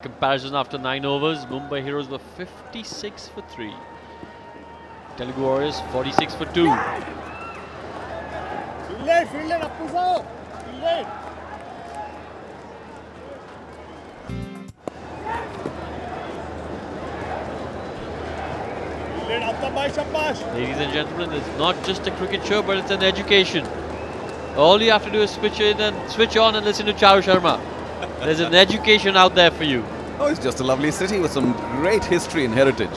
Comparison after 9 overs, Mumbai Heroes were 56 for 3. Telugu Warriors 46 for 2. Ladies and gentlemen, it's not just a cricket show, but it's an education. All you have to do is switch on and listen to Charu Sharma. There's an education out there for you. Oh, it's just a lovely city with some great history and heritage.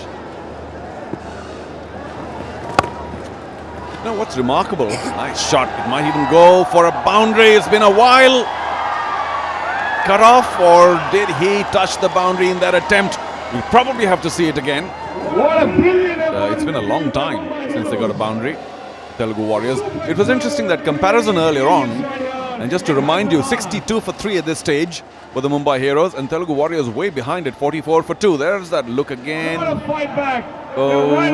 Now, what's remarkable, nice shot. It might even go for a boundary. It's been a while. Cut off, or did he touch the boundary in that attempt? We'll probably have to see it again. It's been a long time since they got a boundary, Telugu Warriors. It was interesting, that comparison earlier on. And just to remind you, 62 for 3 at this stage for the Mumbai Heroes, and Telugu Warriors way behind at 44 for 2. There's that look again. Oh, well,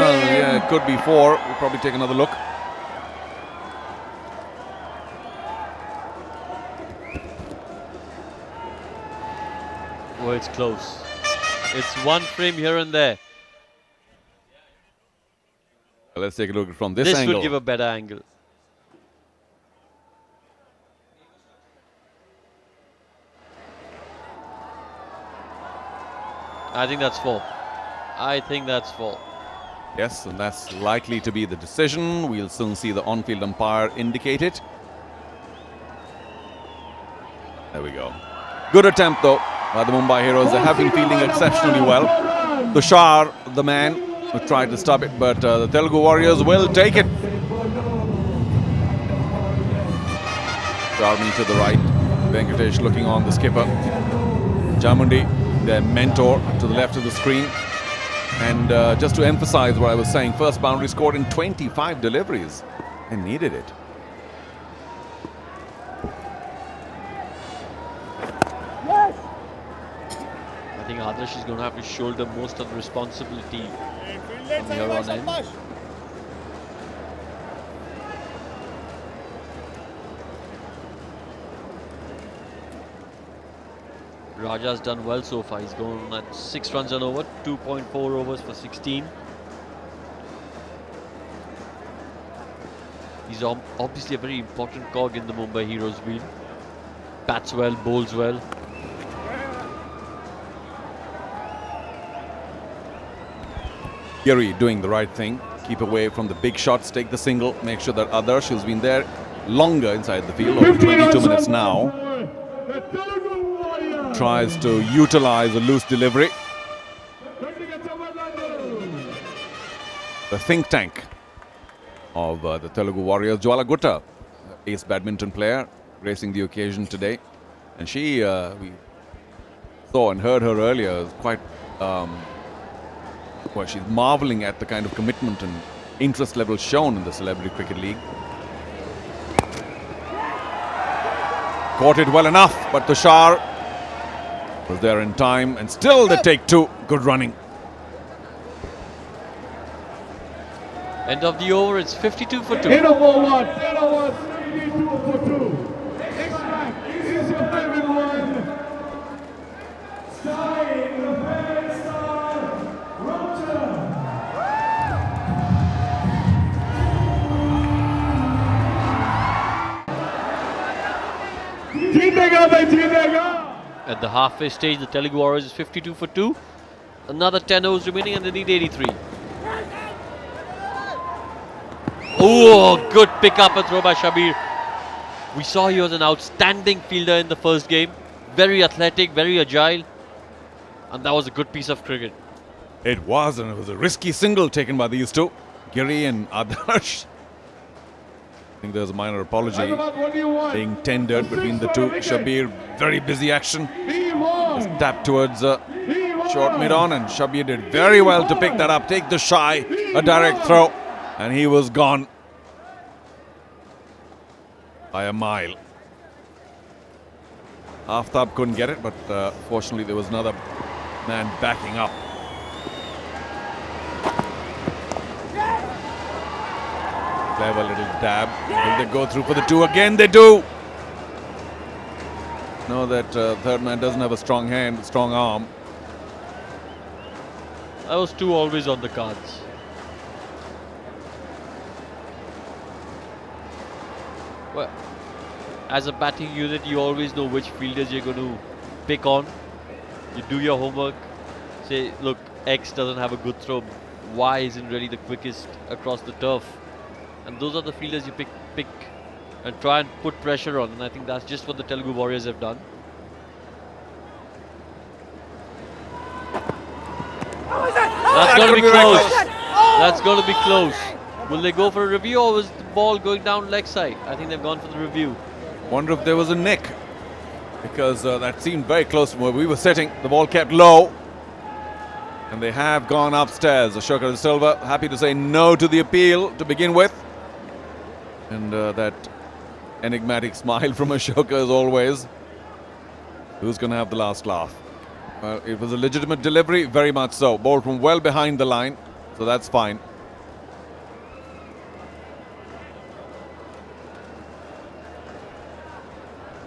yeah, it could be 4. We'll probably take another look. Oh, it's close. It's one frame here and there. Let's take a look from this angle. This would give a better angle. I think that's 4. I think that's 4. Yes, and that's likely to be the decision. We'll soon see the on-field umpire indicate it. There we go. Good attempt though by the Mumbai Heroes. They have been fielding exceptionally well. Tushar, the man who tried to stop it, but the Telugu Warriors will take it. Charmi to the right. Venkatesh looking on the skipper. Chamundi, their mentor, to the left of the screen. And just to emphasize what I was saying, first boundary scored in 25 deliveries and needed it. Yes! I think Aadarsh is going to have to shoulder most of the responsibility from here on in. Raja's done well so far. He's gone at 6 runs and over, 2.4 overs for 16. He's obviously a very important cog in the Mumbai Heroes wheel. Bats well, bowls well. Giri doing the right thing. Keep away from the big shots, take the single, make sure that Aadarsh, who's been there longer inside the field, over 22 minutes now, tries to utilize a loose delivery. The think tank of the Telugu Warriors, Jwala Gutta, ace badminton player, gracing the occasion today. And she, we saw and heard her earlier, is quite, well, she's marveling at the kind of commitment and interest level shown in the Celebrity Cricket League. Caught it well enough, but Tushar was there in time, and still they take 2. Good running. End of the over, it's 52 for 2. 10 over 1, 10 over 52 for 2. Next back is your favorite one. At the halfway stage, the Telugu Warriors is 52 for 2. Another 10 overs remaining and they need 83. Oh, good pick up and throw by Shabir. We saw he was an outstanding fielder in the first game. Very athletic, very agile. And that was a good piece of cricket. It was, and it was a risky single taken by these two, Giri and Aadarsh. I think there's a minor apology being tendered between the two. Shabir, very busy action. Just tapped towards short mid-on, and Shabir did very well to pick that up, take the shy, a direct throw, and he was gone by a mile. Aftab couldn't get it, but fortunately there was another man backing up. Clever little dab. Will they go through for the 2 again? They do. know that third man doesn't have a strong hand, strong arm. That was 2 always on the cards. Well, as a batting unit, you always know which fielders you're going to pick on. You do your homework. Say, look, X doesn't have a good throw. Y isn't really the quickest across the turf. And those are the fielders you pick and try and put pressure on. And I think that's just what the Telugu Warriors have done. That's going to be close. That's going to be close. Will they go for a review, or was the ball going down leg side? I think they've gone for the review. Wonder if there was a nick, because that seemed very close to where we were sitting. The ball kept low, and they have gone upstairs. Ashoka De Silva happy to say no to the appeal to begin with. And that enigmatic smile from Ashoka as always. Who's going to have the last laugh? It was a legitimate delivery, very much so. Ball from well behind the line, so that's fine.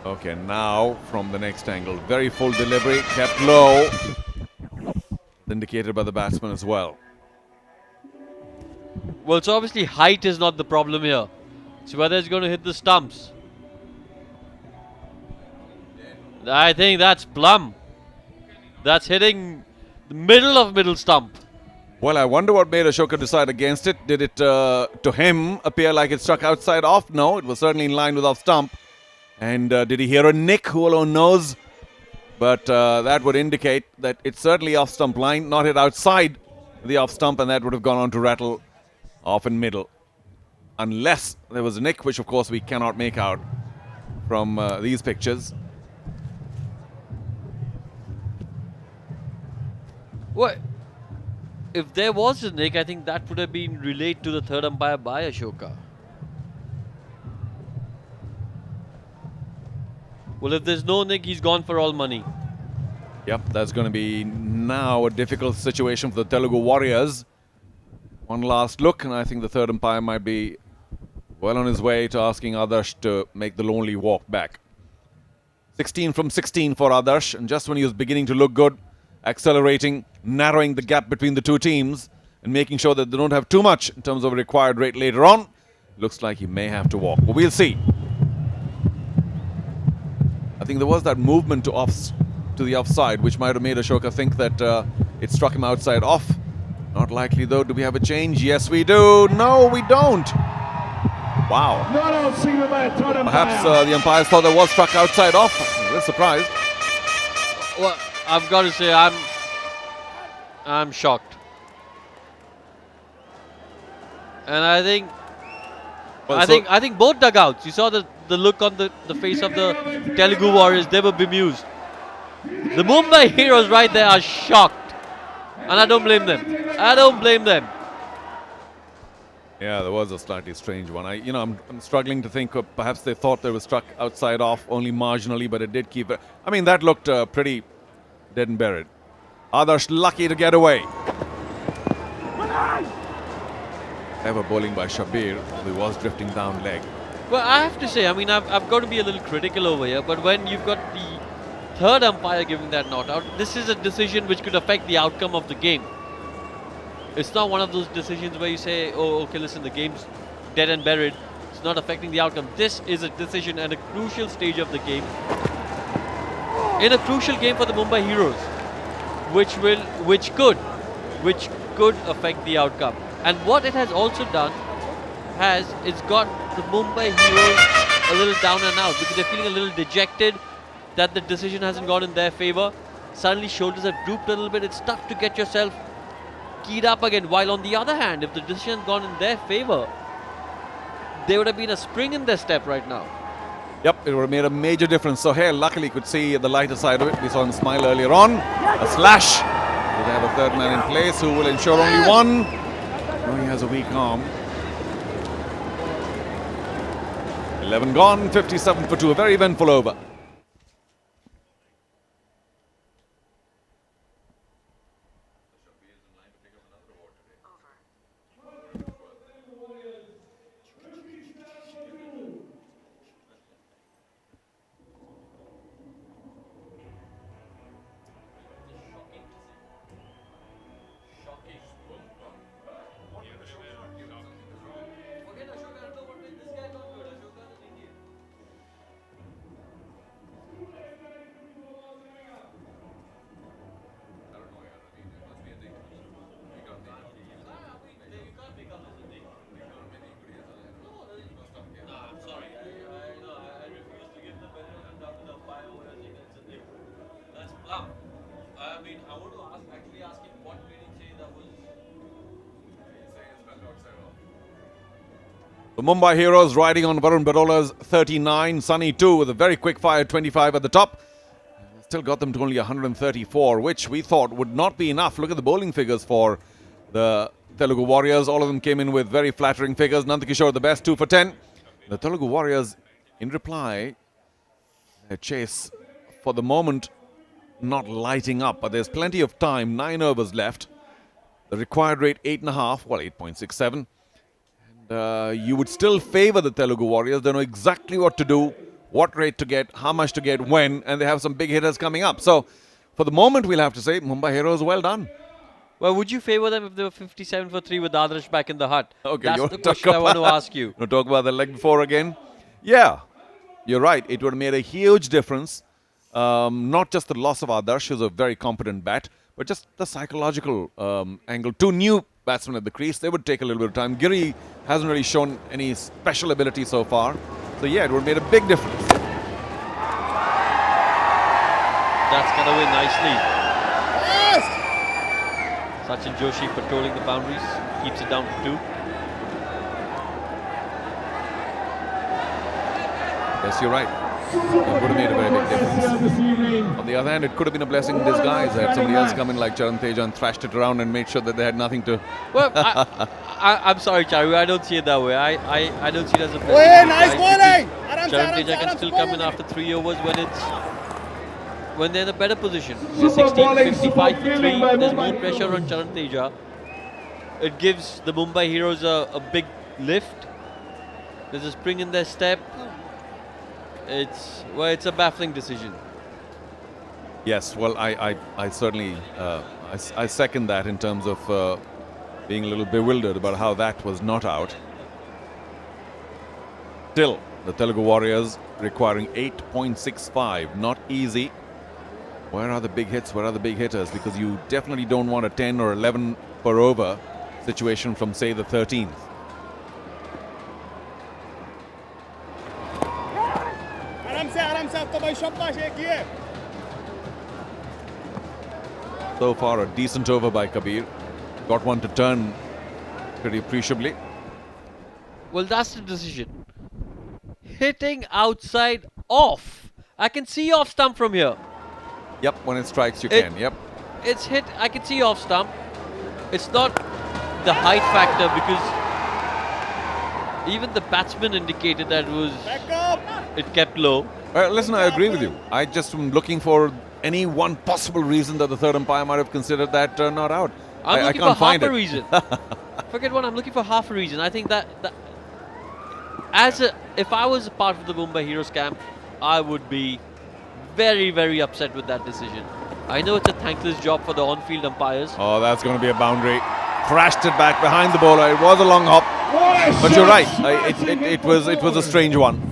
Okay, now from the next angle, very full delivery, kept low, indicated by the batsman as well. Well, so obviously height is not the problem here. It's whether it's going to hit the stumps. I think that's plumb. That's hitting the middle of middle stump. Well, I wonder what made Ashoka decide against it. Did it, to him, appear like it struck outside off? No, it was certainly in line with off stump. And did he hear a nick? Who alone knows? But that would indicate that it's certainly off stump line, not hit outside the off stump, and that would have gone on to rattle off in middle. Unless there was a nick, which of course we cannot make out from these pictures. What? If there was a nick, I think that would have been relayed to the third umpire by Ashoka. Well, if there's no nick, he's gone for all money. Yep, that's going to be now a difficult situation for the Telugu Warriors. One last look, and I think the third umpire might be well on his way to asking Aadarsh to make the lonely walk back. 16 from 16 for Aadarsh, and just when he was beginning to look good, accelerating, narrowing the gap between the two teams, and making sure that they don't have too much in terms of a required rate later on, looks like he may have to walk. But we'll see. I think there was that movement to the offside, which might have made Ashoka think that it struck him outside off. Not likely, though. Do we have a change? Yes, we do. No, we don't. Wow. Perhaps the umpires thought that was struck outside off. I'm surprised. Well, I've got to say, I'm shocked. And I think Well, I think both dugouts. You saw the look on the face of the Telugu Warriors. They were bemused. The Mumbai heroes right there are shocked, and I don't blame them. I don't blame them. Yeah, there was a slightly strange one. I'm struggling to think of perhaps they thought they were struck outside off only marginally, but it did keep it. I mean, that looked pretty dead and buried. Aadarsh lucky to get away. Clever bowling by Shabir, who was drifting down leg. Well, I have to say, I mean, I've got to be a little critical over here, but when you've got the third umpire giving that not out, this is a decision which could affect the outcome of the game. It's not one of those decisions where you say, oh, okay, listen, the game's dead and buried. It's not affecting the outcome. This is a decision at a crucial stage of the game. In a crucial game for the Mumbai Heroes, which could affect the outcome. And what it has also done it's got the Mumbai Heroes a little down and out because they're feeling a little dejected that the decision hasn't gone in their favor. Suddenly shoulders have drooped a little bit. It's tough to get yourself keyed up again. While on the other hand, if the decision had gone in their favor, there would have been a spring in their step right now. Yep, it would have made a major difference. Sohail luckily could see the lighter side of it. We saw him smile earlier on. A slash. They have a third man in place who will ensure only one. Oh, he has a weak arm. 11 gone, 57 for 2. A very eventful over. want to actually ask him what made him say that was. The Mumbai Heroes riding on Varun Barola's 39, Sunny 2 with a very quick fire 25 at the top. Still got them to only 134, which we thought would not be enough. Look at the bowling figures for the Telugu Warriors. All of them came in with very flattering figures. Nandakishore the best, 2 for 10. The Telugu Warriors, in reply, their chase for the moment not lighting up, but there's plenty of time. 9 overs left. The required rate 8.5, well, 8.67. And you would still favor the Telugu Warriors. They know exactly what to do, what rate to get, how much to get, when, and they have some big hitters coming up. So, for the moment, we'll have to say, Mumbai Heroes, well done. Well, would you favor them if they were 57 for 3 with Aadarsh back in the hut? Okay, that's the question I want to ask you. Want to talk about the leg before again? Yeah, you're right. It would have made a huge difference. Not just the loss of Aadarsh, who's a very competent bat, but just the psychological angle. 2 new batsmen at the crease. They would take a little bit of time. Giri hasn't really shown any special ability so far. So yeah, it would have made a big difference. That's got away nicely. Sachin Joshi patrolling the boundaries. Keeps it down to 2. Yes, you're right. It would have made a very big difference. On the other hand, it could have been a blessing in disguise. Had somebody else come in like Charan Teja and thrashed it around and made sure that they had nothing to... Well, I'm sorry, Charu. I don't see it that way. I don't see it as a blessing. Nice bowling! Charan Teja can still come in after 3 overs when they're in a better position. They're 16, 55 for 3. There's more pressure on Charan Teja. It gives the Mumbai Heroes a big lift. There's a spring in their step. It's a baffling decision. Yes, well, I certainly I second that in terms of being a little bewildered about how that was not out. Still, the Telugu Warriors requiring 8.65, not easy. Where are the big hits? Where are the big hitters? Because you definitely don't want a 10 or 11 per over situation from, say, the 13th. So far, a decent over by Kabir. Got one to turn pretty appreciably. Well, that's the decision. Hitting outside off. I can see off stump from here. Yep, when it strikes, you can. Yep. It's hit. I can see off stump. It's not the height factor because even the batsman indicated that it kept low. Well, listen, I agree with you. I just am looking for any one possible reason that the third umpire might have considered that not out. I'm I looking can't for half find a it. reason. Forget one. I'm looking for half a reason. I think that if I was a part of the Mumbai Heroes camp, I would be very, very upset with that decision. I know it's a thankless job for the on-field umpires. Oh, that's going to be a boundary. Thrashed it back behind the bowler. It was a long hop, but you're right. It was a strange one.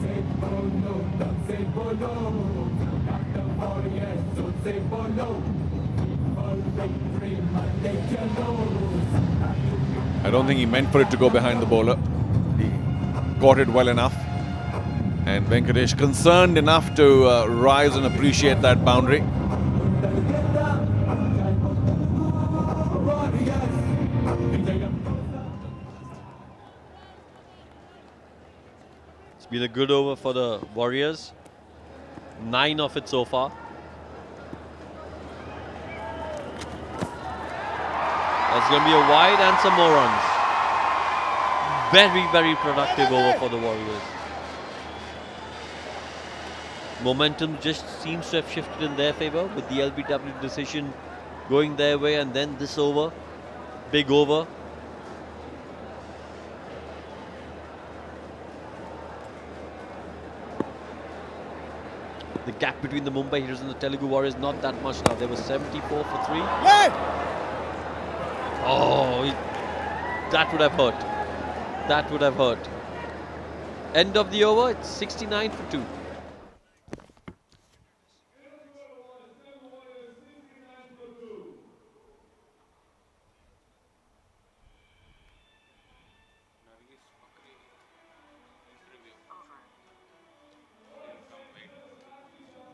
I don't think he meant for it to go behind the bowler. He caught it well enough. And Venkatesh concerned enough to rise and appreciate that boundary. It's been a good over for the Warriors. 9 of it so far. That's going to be a wide and some more runs. Very, very productive over for the Warriors. Momentum just seems to have shifted in their favor with the LBW decision going their way, and then this over. Big over. The gap between the Mumbai Heroes and the Telugu Warriors not that much now. They were 74 for 3. Oh, that would have hurt. That would have hurt. End of the over, it's 69 for 2.